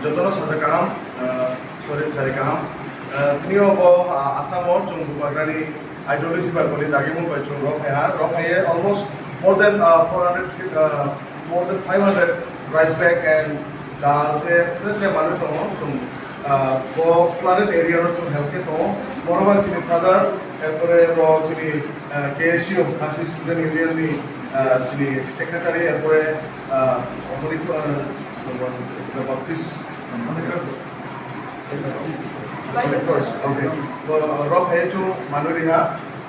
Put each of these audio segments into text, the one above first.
jodoh saja kaham sorry sari kaham tiniyo bo Assam chung bubagrani ideology by boli dagimun by chung rock hai almost more than 400 more than 500 rice bag and dal tre manu to chung bo flooded area ro chung help ke to moreover chini father erpore ro chini KSU Kasi Student Union ni chini secretary erpore opoli baptis okay rock hai chu manuriha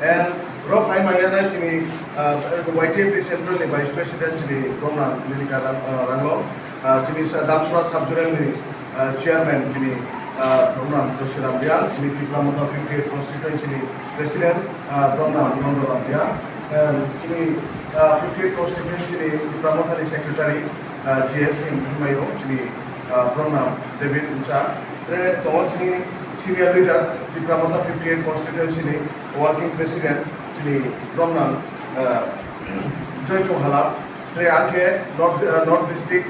and rock hai mayana chini YTF central ni vice president chini Rona Lilika Rango chini Damsura subjournal ni chairman chini Rona Toshiram Bial chini Tipra Motha 58 constituency ni president Rona Nondoram Bial chini 58 constituency ni Tipra Motha ni secretary GS in Himayo chini Rona David Insa to chini senior leader Tipra Motha 58 constituency ni working president chini Rona Joy Chonghala Ake North District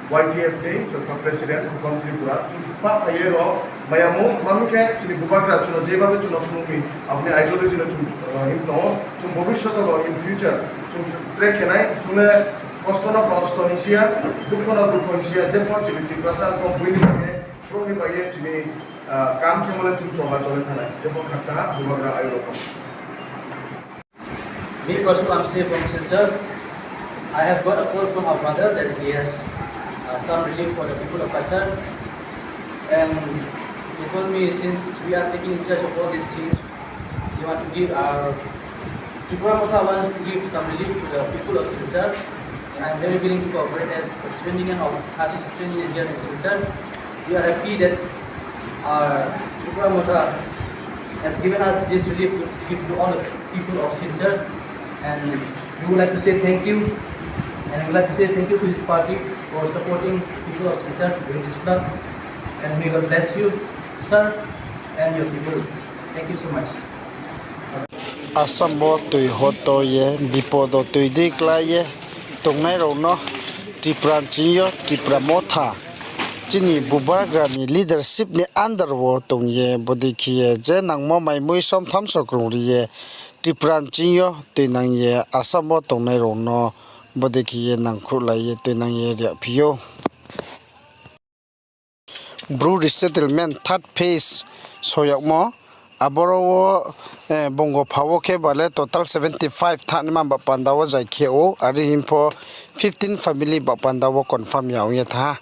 YTF Day President Kukon Tripura Chumpa Ayero Mayamu Mamuke chini Bubagra chuno Jeba chuno Fumi apne ideology no chum chum bobishyoto in future chum trek kenai chume kostono kosto hisia dukhono dukho hisia jepo chini Tiprasan ko buini bage proni bage chini kam kemole chum choba chole thana jepo khaksa Bubagra ayero Me personally, I'm safe from Silchar. I have got a call from our brother that he has some relief for the people of Kachar, and he told me since we are taking charge of all these things, we want to give our Tipra Motha wants to give some relief to the people of Silchar, and I'm very willing to cooperate as a student union of Kasi Student Union here in Silchar. We are happy that our Tipra Motha has given us this relief to give to all the people of Silchar. And we would like to say thank you, and we would like to say thank you to his party for supporting people of Silchar during this flood. And may God bless you, sir, and your people. Thank you so much. Assam bo tui hoto ye bipot tui di klai ye tong nai ro no Tipra Tipra Motha chini bubagra ni leadership ni under wo tong ye bodiki ye je nang mo mai mui som tham so kru ri ye Tipra tui nang ye Assam bo tong nai ro no bodiki ye nang khru lai ye tui nang ye ria phio Brew resettlement third phase soyak mo aboro bongo phawo ke bale total 75 thanma ba pandawo jai kheo ari info 15 family ba pandawo confirm yaw ye tha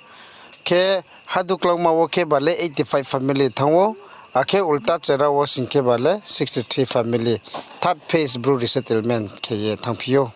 ke haduklang ma wo ke bale 85 family thawo akhe ulta chera wo singke bale 63 family third phase brew resettlement ke ye thangpio